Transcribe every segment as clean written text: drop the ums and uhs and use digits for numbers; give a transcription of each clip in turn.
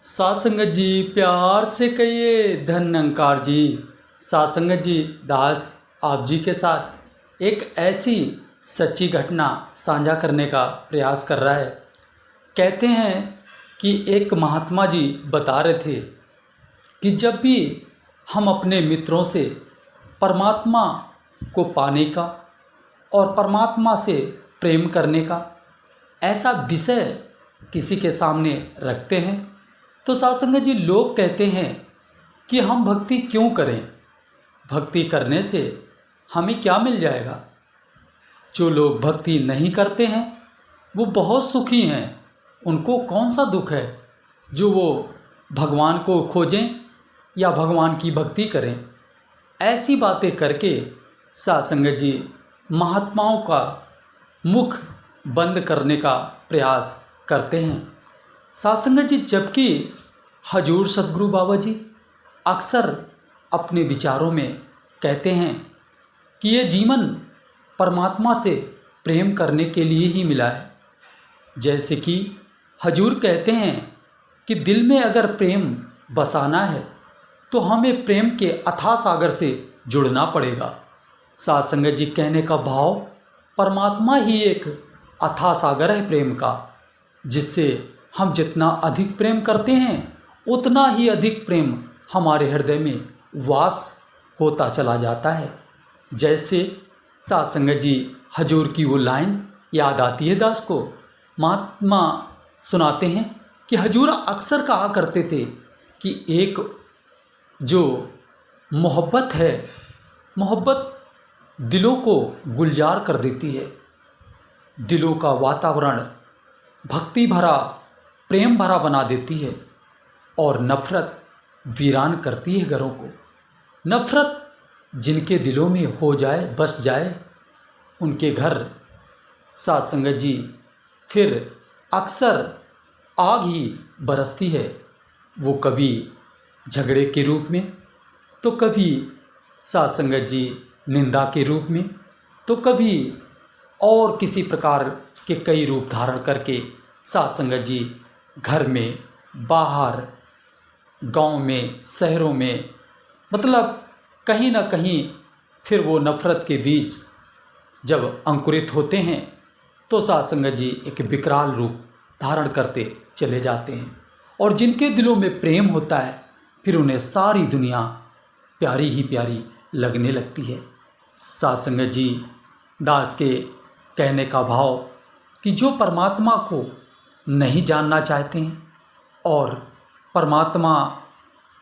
साध संगत जी प्यार से कहिए धन अंकार जी। साध संगत जी, दास आप जी के साथ एक ऐसी सच्ची घटना साझा करने का प्रयास कर रहा है। कहते हैं कि एक महात्मा जी बता रहे थे कि जब भी हम अपने मित्रों से परमात्मा को पाने का और परमात्मा से प्रेम करने का ऐसा विषय किसी के सामने रखते हैं तो साध संगत जी लोग कहते हैं कि हम भक्ति क्यों करें, भक्ति करने से हमें क्या मिल जाएगा। जो लोग भक्ति नहीं करते हैं वो बहुत सुखी हैं, उनको कौन सा दुख है जो वो भगवान को खोजें या भगवान की भक्ति करें। ऐसी बातें करके साध संगत जी महात्माओं का मुख बंद करने का प्रयास करते हैं। साध संगत जी, जबकि हजूर सतगुरु बाबा जी अक्सर अपने विचारों में कहते हैं कि ये जीवन परमात्मा से प्रेम करने के लिए ही मिला है। जैसे कि हजूर कहते हैं कि दिल में अगर प्रेम बसाना है तो हमें प्रेम के अथाह सागर से जुड़ना पड़ेगा। साध संगत जी कहने का भाव, परमात्मा ही एक अथाह सागर है प्रेम का, जिससे हम जितना अधिक प्रेम करते हैं उतना ही अधिक प्रेम हमारे हृदय में वास होता चला जाता है। जैसे साध संगत जी हजूर की वो लाइन याद आती है दास को। महात्मा सुनाते हैं कि हजूर अक्सर कहा करते थे कि एक जो मोहब्बत है, मोहब्बत दिलों को गुलजार कर देती है, दिलों का वातावरण भक्ति भरा प्रेम भरा बना देती है, और नफ़रत वीरान करती है घरों को। नफ़रत जिनके दिलों में हो जाए, बस जाए, उनके घर साध संगत जी फिर अक्सर आग ही बरसती है। वो कभी झगड़े के रूप में, तो कभी साध संगत जी निंदा के रूप में, तो कभी और किसी प्रकार के कई रूप धारण करके साध संगत जी घर में, बाहर, गांव में, शहरों में, मतलब कहीं ना कहीं फिर वो नफ़रत के बीज जब अंकुरित होते हैं तो साध संगत जी एक विकराल रूप धारण करते चले जाते हैं। और जिनके दिलों में प्रेम होता है फिर उन्हें सारी दुनिया प्यारी ही प्यारी लगने लगती है। साध संगत जी दास के कहने का भाव कि जो परमात्मा को नहीं जानना चाहते हैं और परमात्मा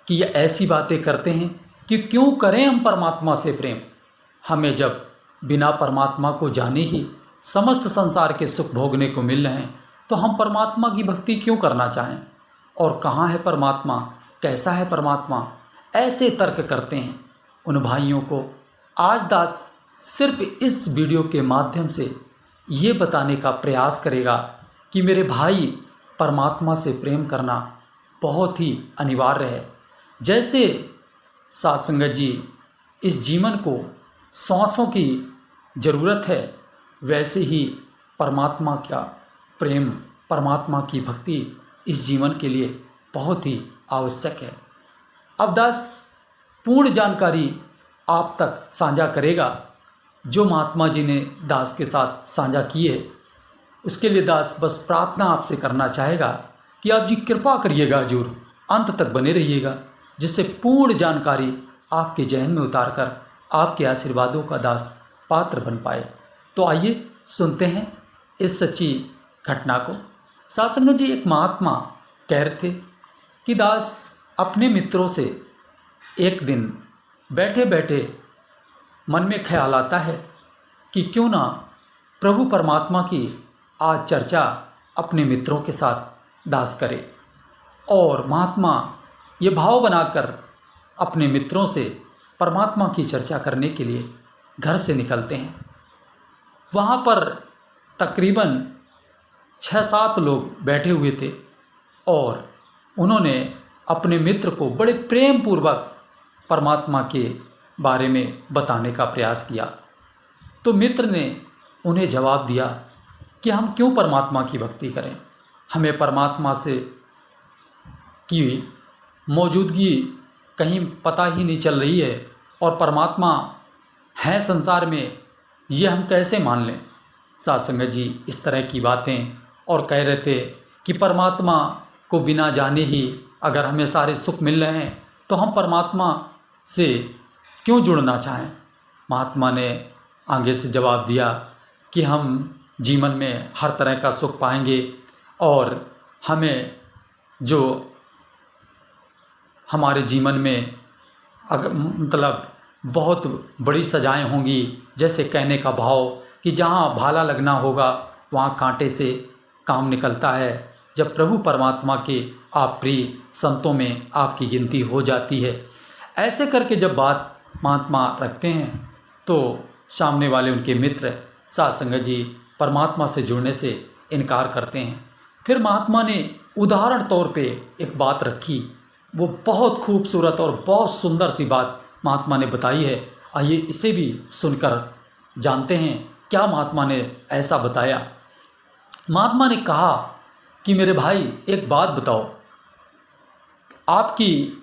की ऐसी बातें करते हैं कि क्यों करें हम परमात्मा से प्रेम, हमें जब बिना परमात्मा को जाने ही समस्त संसार के सुख भोगने को मिल रहे हैं तो हम परमात्मा की भक्ति क्यों करना चाहें। और कहाँ है परमात्मा, कैसा है परमात्मा, ऐसे तर्क करते हैं उन भाइयों को आज दास सिर्फ इस वीडियो के माध्यम से ये बताने का प्रयास करेगा कि मेरे भाई, परमात्मा से प्रेम करना बहुत ही अनिवार्य है। जैसे साध संगत जी इस जीवन को सांसों की ज़रूरत है, वैसे ही परमात्मा का प्रेम, परमात्मा की भक्ति इस जीवन के लिए बहुत ही आवश्यक है। अब दास पूर्ण जानकारी आप तक साझा करेगा जो महात्मा जी ने दास के साथ साझा की है। उसके लिए दास बस प्रार्थना आपसे करना चाहेगा कि आप जी कृपा करिएगा, हजूर अंत तक बने रहिएगा, जिससे पूर्ण जानकारी आपके जहन में उतार कर आपके आशीर्वादों का दास पात्र बन पाए। तो आइए सुनते हैं इस सच्ची घटना को। साध संगत जी एक महात्मा कह रहे थे कि दास अपने मित्रों से एक दिन बैठे बैठे मन में ख्याल आता है कि क्यों ना प्रभु परमात्मा की आज चर्चा अपने मित्रों के साथ दास करे। और महात्मा ये भाव बनाकर अपने मित्रों से परमात्मा की चर्चा करने के लिए घर से निकलते हैं। वहाँ पर तकरीबन 6-7 लोग बैठे हुए थे और उन्होंने अपने मित्र को बड़े प्रेम पूर्वक परमात्मा के बारे में बताने का प्रयास किया। तो मित्र ने उन्हें जवाब दिया कि हम क्यों परमात्मा की भक्ति करें, हमें परमात्मा से की मौजूदगी कहीं पता ही नहीं चल रही है और परमात्मा है संसार में, ये हम कैसे मान लें। साध संगत जी इस तरह की बातें और कह रहे थे कि परमात्मा को बिना जाने ही अगर हमें सारे सुख मिल रहे हैं तो हम परमात्मा से क्यों जुड़ना चाहें। महात्मा ने आगे से जवाब दिया कि हम जीवन में हर तरह का सुख पाएंगे और हमें जो हमारे जीवन में अगर मतलब बहुत बड़ी सजाएं होंगी, जैसे कहने का भाव कि जहाँ भाला लगना होगा वहाँ कांटे से काम निकलता है। जब प्रभु परमात्मा के आप प्रिय संतों में आपकी गिनती हो जाती है, ऐसे करके जब बात महात्मा रखते हैं तो सामने वाले उनके मित्र साध संगत जी परमात्मा से जुड़ने से इनकार करते हैं। फिर महात्मा ने उदाहरण तौर पे एक बात रखी, वो बहुत खूबसूरत और बहुत सुंदर सी बात महात्मा ने बताई है। आइए इसे भी सुनकर जानते हैं क्या महात्मा ने ऐसा बताया। महात्मा ने कहा कि मेरे भाई एक बात बताओ, आपकी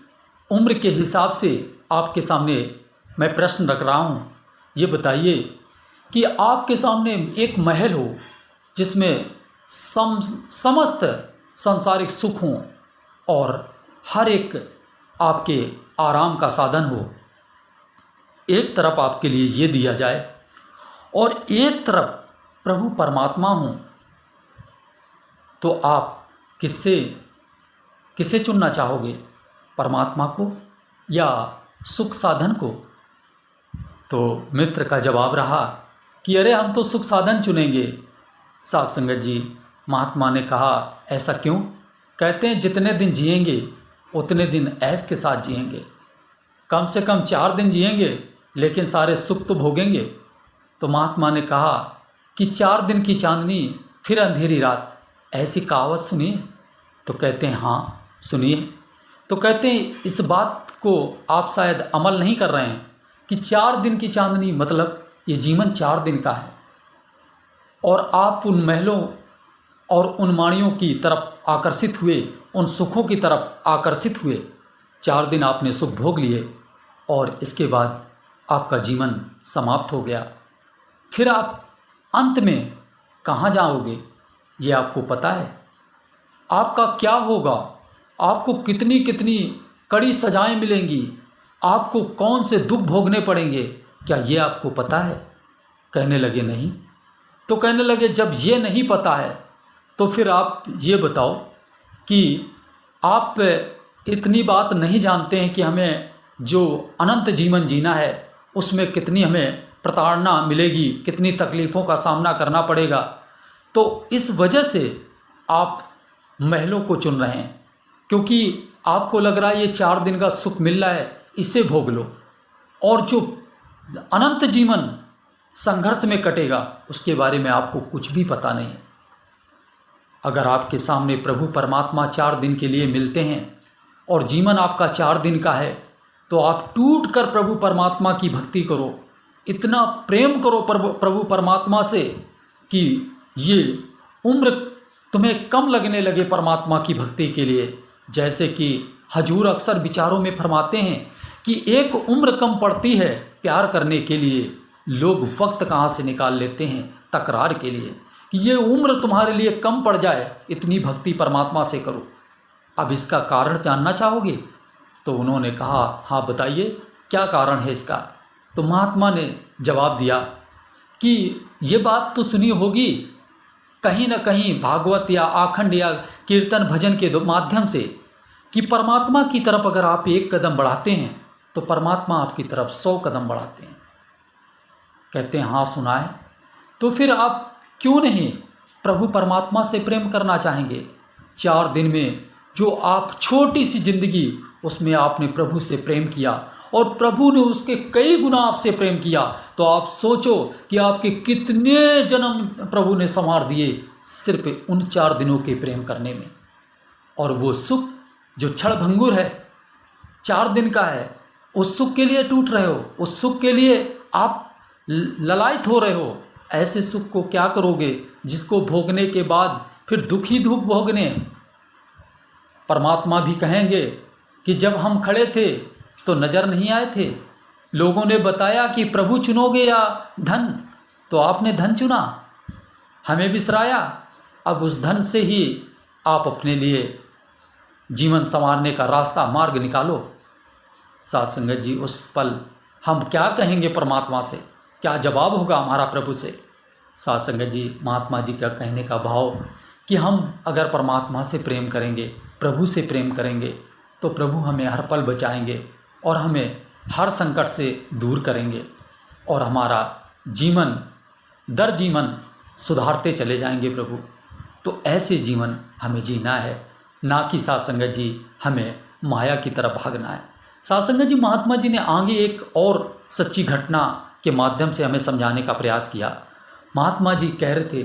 उम्र के हिसाब से आपके सामने मैं प्रश्न रख रहा हूँ। ये बताइए कि आपके सामने एक महल हो जिसमें समस्त सांसारिक सुख हों और हर एक आपके आराम का साधन हो। एक तरफ आपके लिए ये दिया जाए और एक तरफ प्रभु परमात्मा हो, तो आप किसे चुनना चाहोगे, परमात्मा को या सुख साधन को। तो मित्र का जवाब रहा कि अरे हम तो सुख साधन चुनेंगे। साध संगत जी महात्मा ने कहा ऐसा क्यों। कहते हैं जितने दिन जिएंगे उतने दिन ऐश के साथ जिएंगे, कम से कम 4 दिन जिएंगे लेकिन सारे सुख तो भोगेंगे। तो महात्मा ने कहा कि 4 दिन की चांदनी फिर अंधेरी रात, ऐसी कहावत सुनिए। तो कहते हैं हाँ सुनिए। तो कहते हैं इस बात को आप शायद अमल नहीं कर रहे हैं कि 4 दिन की चांदनी मतलब ये जीवन 4 दिन का है और आप उन महलों और उन माणियों की तरफ आकर्षित हुए, उन सुखों की तरफ आकर्षित हुए। 4 दिन आपने सुख भोग लिए और इसके बाद आपका जीवन समाप्त हो गया। फिर आप अंत में कहाँ जाओगे ये आपको पता है। आपका क्या होगा, आपको कितनी कितनी कड़ी सजाएं मिलेंगी, आपको कौन से दुख भोगने पड़ेंगे, क्या ये आपको पता है। कहने लगे नहीं। तो कहने लगे जब ये नहीं पता है तो फिर आप ये बताओ कि आप इतनी बात नहीं जानते हैं कि हमें जो अनंत जीवन जीना है उसमें कितनी हमें प्रताड़ना मिलेगी, कितनी तकलीफ़ों का सामना करना पड़ेगा। तो इस वजह से आप महलों को चुन रहे हैं क्योंकि आपको लग रहा है ये 4 दिन का सुख मिल रहा है, इसे भोग लो, और जो अनंत जीवन संघर्ष में कटेगा उसके बारे में आपको कुछ भी पता नहीं। अगर आपके सामने प्रभु परमात्मा 4 दिन के लिए मिलते हैं और जीवन आपका 4 दिन का है तो आप टूट कर प्रभु परमात्मा की भक्ति करो, इतना प्रेम करो प्रभु परमात्मा से कि ये उम्र तुम्हें कम लगने लगे परमात्मा की भक्ति के लिए। जैसे कि हजूर अक्सर विचारों में फरमाते हैं कि एक उम्र कम पड़ती है प्यार करने के लिए, लोग वक्त कहाँ से निकाल लेते हैं तकरार के लिए कि ये उम्र तुम्हारे लिए कम पड़ जाए, इतनी भक्ति परमात्मा से करो। अब इसका कारण जानना चाहोगे। तो उन्होंने कहा हाँ बताइए क्या कारण है इसका। तो महात्मा ने जवाब दिया कि ये बात तो सुनी होगी कहीं ना कहीं भागवत या आखंड या कीर्तन भजन के माध्यम से कि परमात्मा की तरफ अगर आप 1 कदम बढ़ाते हैं तो परमात्मा आपकी तरफ 100 कदम बढ़ाते हैं। कहते हैं हाँ सुना है। तो फिर आप क्यों नहीं प्रभु परमात्मा से प्रेम करना चाहेंगे। 4 दिन में जो आप छोटी सी जिंदगी उसमें आपने प्रभु से प्रेम किया और प्रभु ने उसके कई गुना आपसे प्रेम किया, तो आप सोचो कि आपके कितने जन्म प्रभु ने संवार दिए सिर्फ उन 4 दिनों के प्रेम करने में। और वो सुख जो क्षणभंगुर है 4 दिन का है, उस सुख के लिए टूट रहे हो, उस सुख के लिए आप ललायत हो रहे हो। ऐसे सुख को क्या करोगे जिसको भोगने के बाद फिर दुख ही दुख भोगने हैं। परमात्मा भी कहेंगे कि जब हम खड़े थे तो नज़र नहीं आए थे, लोगों ने बताया कि प्रभु चुनोगे या धन, तो आपने धन चुना, हमें बिसराया। अब उस धन से ही आप अपने लिए जीवन संवारने का रास्ता मार्ग निकालो। साथ संगत जी, उस पल हम क्या कहेंगे परमात्मा से, क्या जवाब होगा हमारा प्रभु से? साथ संगत जी, महात्मा जी का कहने का भाव कि हम अगर परमात्मा से प्रेम करेंगे, प्रभु से प्रेम करेंगे, तो प्रभु हमें हर पल बचाएंगे और हमें हर संकट से दूर करेंगे और हमारा जीवन दर जीवन सुधारते चले जाएंगे प्रभु। तो ऐसे जीवन हमें जीना है, ना कि साथ संगत जी हमें माया की तरफ भागना है। साथ संगत जी, महात्मा जी ने आगे एक और सच्ची घटना के माध्यम से हमें समझाने का प्रयास किया। महात्मा जी कह रहे थे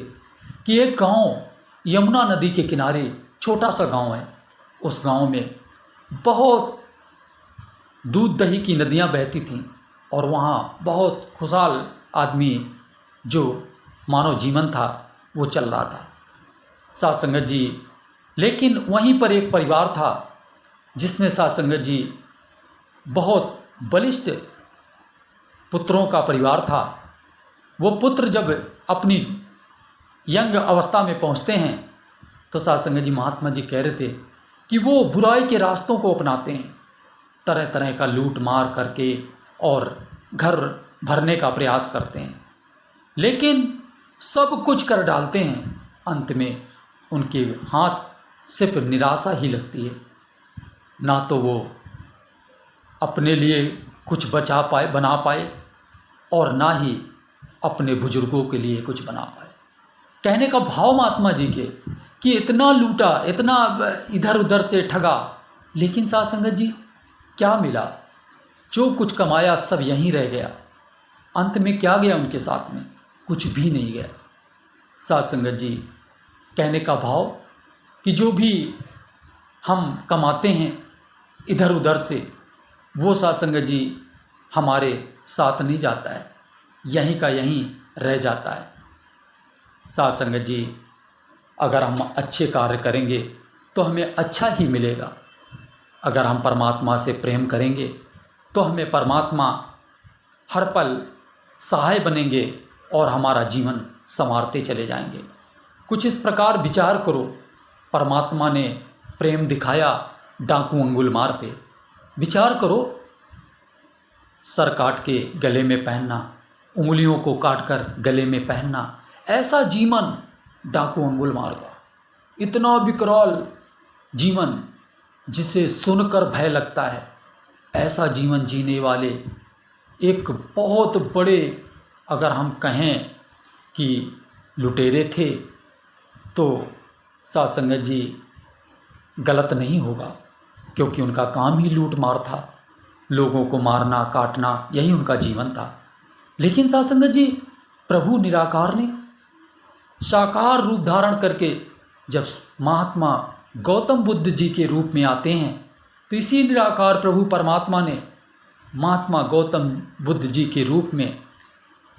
कि एक गांव यमुना नदी के किनारे, छोटा सा गांव है, उस गांव में बहुत दूध दही की नदियां बहती थीं और वहाँ बहुत खुशहाल आदमी जो मानव जीवन था वो चल रहा था। साथ संगत जी, लेकिन वहीं पर एक परिवार था जिसमें साथ संगत जी बहुत बलिष्ठ पुत्रों का परिवार था। वो पुत्र जब अपनी यंग अवस्था में पहुंचते हैं तो साथ संगत जी, महात्मा जी कह रहे थे कि वो बुराई के रास्तों को अपनाते हैं, तरह तरह का लूट मार करके और घर भरने का प्रयास करते हैं, लेकिन सब कुछ कर डालते हैं। अंत में उनके हाथ सिर्फ निराशा ही लगती है, ना तो वो अपने लिए कुछ बना पाए और ना ही अपने बुजुर्गों के लिए कुछ बना पाए। कहने का भाव महात्मा जी के कि इतना लूटा, इतना इधर उधर से ठगा, लेकिन साथ संगत जी क्या मिला? जो कुछ कमाया सब यहीं रह गया। अंत में क्या गया उनके साथ में? कुछ भी नहीं गया। साथ संगत जी, कहने का भाव कि जो भी हम कमाते हैं इधर उधर से, वो साथ संगत जी हमारे साथ नहीं जाता है, यहीं का यहीं रह जाता है। साथ संगत जी, अगर हम अच्छे कार्य करेंगे तो हमें अच्छा ही मिलेगा। अगर हम परमात्मा से प्रेम करेंगे तो हमें परमात्मा हर पल सहाय बनेंगे और हमारा जीवन संवारते चले जाएंगे। कुछ इस प्रकार विचार करो, परमात्मा ने प्रेम दिखाया डाकू अंगुलमार पे। विचार करो, सर काट के गले में पहनना, उंगलियों को काटकर गले में पहनना, ऐसा जीवन डाकू अंगुलमार का, इतना विकराल जीवन जिसे सुनकर भय लगता है, ऐसा जीवन जीने वाले एक बहुत बड़े, अगर हम कहें कि लुटेरे थे, तो साथ संगत जी गलत नहीं होगा, क्योंकि उनका काम ही लूट मार था, लोगों को मारना काटना, यही उनका जीवन था। लेकिन साथ संगत जी, प्रभु निराकार ने साकार रूप धारण करके जब महात्मा गौतम बुद्ध जी के रूप में आते हैं, तो इसी निराकार प्रभु परमात्मा ने महात्मा गौतम बुद्ध जी के रूप में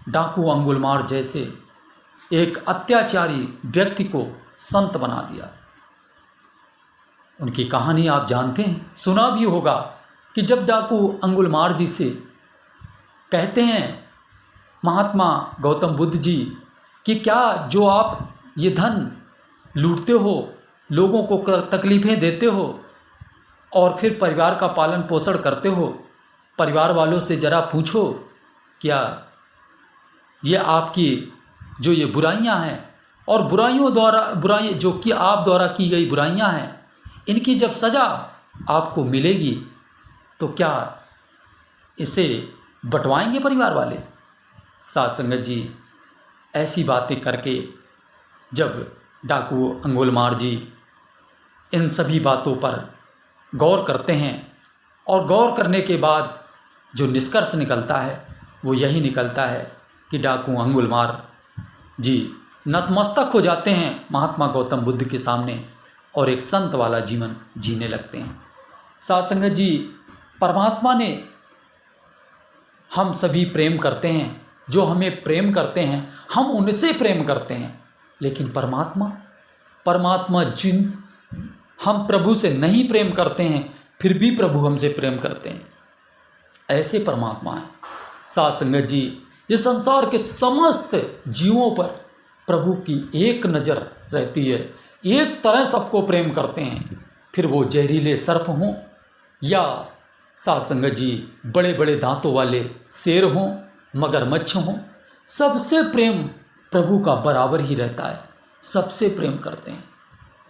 डाकू अंगुलमार जैसे एक अत्याचारी व्यक्ति को संत बना दिया। उनकी कहानी आप जानते हैं, सुना भी होगा कि जब डाकू अंगुलमार जी से कहते हैं महात्मा गौतम बुद्ध जी कि क्या जो आप ये धन लूटते हो, लोगों को तकलीफ़ें देते हो और फिर परिवार का पालन पोषण करते हो, परिवार वालों से ज़रा पूछो क्या ये आपकी जो ये बुराइयां हैं और बुराई जो कि आप द्वारा की गई बुराइयां हैं, इनकी जब सज़ा आपको मिलेगी तो क्या इसे बंटवाएंगे परिवार वाले? साथ संगत जी, ऐसी बातें करके जब डाकू अंगुलमार जी इन सभी बातों पर गौर करते हैं और गौर करने के बाद जो निष्कर्ष निकलता है वो यही निकलता है कि डाकू अंगुलमार जी नतमस्तक हो जाते हैं महात्मा गौतम बुद्ध के सामने और एक संत वाला जीवन जीने लगते हैं। साथ संगत जी, परमात्मा ने हम सभी प्रेम करते हैं, जो हमें प्रेम करते हैं हम उनसे प्रेम करते हैं, लेकिन परमात्मा हम प्रभु से नहीं प्रेम करते हैं, फिर भी प्रभु हमसे प्रेम करते हैं। ऐसे परमात्मा हैं। साध संगत जी, ये संसार के समस्त जीवों पर प्रभु की एक नज़र रहती है, एक तरह सबको प्रेम करते हैं। फिर वो जहरीले सर्प हों या साध संगत जी बड़े बड़े दांतों वाले शेर हों, मगरमच्छ हों, सबसे प्रेम प्रभु का बराबर ही रहता है, सबसे प्रेम करते हैं।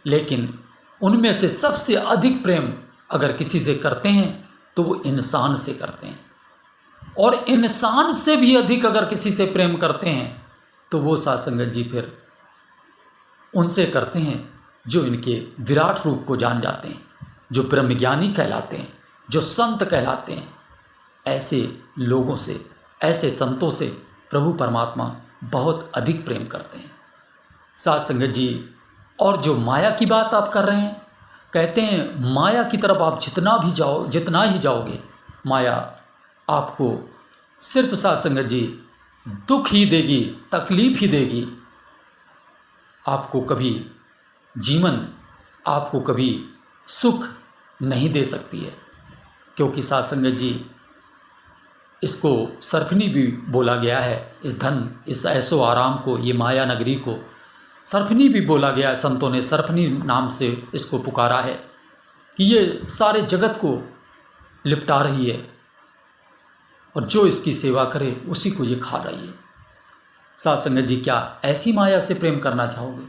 लेकिन उनमें से सबसे अधिक प्रेम अगर किसी से करते हैं तो वो इंसान से करते हैं, और इंसान से भी अधिक अगर किसी से प्रेम करते हैं तो वो साध संगत जी फिर उनसे करते हैं जो इनके विराट रूप को जान जाते हैं, जो ब्रह्मज्ञानी कहलाते हैं, जो संत कहलाते हैं। ऐसे लोगों से, ऐसे संतों से प्रभु परमात्मा बहुत अधिक प्रेम करते हैं। साध संगत जी, और जो माया की बात आप कर रहे हैं, कहते हैं माया की तरफ आप जितना ही जाओगे, माया आपको सिर्फ साध संगत जी दुख ही देगी, तकलीफ ही देगी। आपको कभी जीवन, आपको कभी सुख नहीं दे सकती है, क्योंकि साध संगत जी इसको सरफनी भी बोला गया है। इस धन, इस ऐसो आराम को, ये माया नगरी को सरफनी भी बोला गया है। संतों ने सरफनी नाम से इसको पुकारा है कि ये सारे जगत को लिपटा रही है और जो इसकी सेवा करे उसी को ये खा रही है। साध संगत जी, क्या ऐसी माया से प्रेम करना चाहोगे?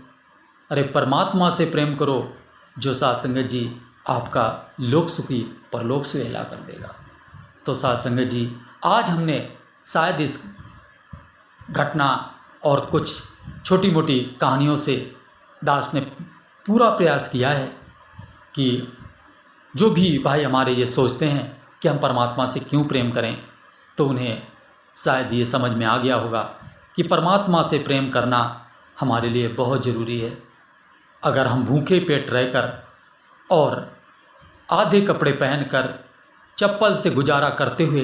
अरे परमात्मा से प्रेम करो, जो साध संगत जी आपका लोक सुखी परलोक सुहेला कर देगा। तो साध संगत जी, आज हमने शायद इस घटना और कुछ छोटी मोटी कहानियों से दास ने पूरा प्रयास किया है कि जो भी भाई हमारे ये सोचते हैं कि हम परमात्मा से क्यों प्रेम करें, तो उन्हें शायद ये समझ में आ गया होगा कि परमात्मा से प्रेम करना हमारे लिए बहुत ज़रूरी है। अगर हम भूखे पेट रहकर और आधे कपड़े पहनकर चप्पल से गुजारा करते हुए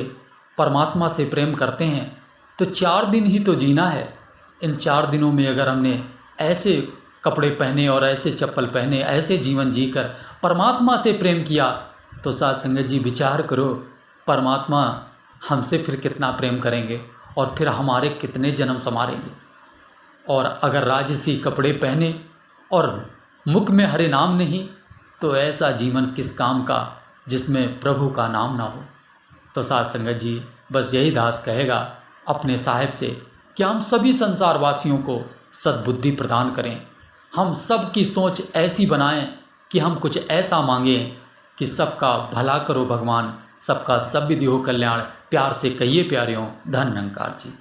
परमात्मा से प्रेम करते हैं, तो 4 दिन ही तो जीना है। इन 4 दिनों में अगर हमने ऐसे कपड़े पहने और ऐसे चप्पल पहने, ऐसे जीवन जीकर परमात्मा से प्रेम किया, तो साध संगत जी विचार करो, परमात्मा हमसे फिर कितना प्रेम करेंगे और फिर हमारे कितने जन्म संवारेंगे। और अगर राजसी कपड़े पहने और मुख में हरे नाम नहीं, तो ऐसा जीवन किस काम का जिसमें प्रभु का नाम ना हो। तो साध संगत जी, बस यही दास कहेगा अपने साहिब से कि हम सभी संसार वासियों को सद्बुद्धि प्रदान करें। हम सब की सोच ऐसी बनाएं कि हम कुछ ऐसा मांगें कि सबका भला करो भगवान, सबका सब विधि हो कल्याण, प्यार से कहिए प्यारियों, धन निरंकार जी।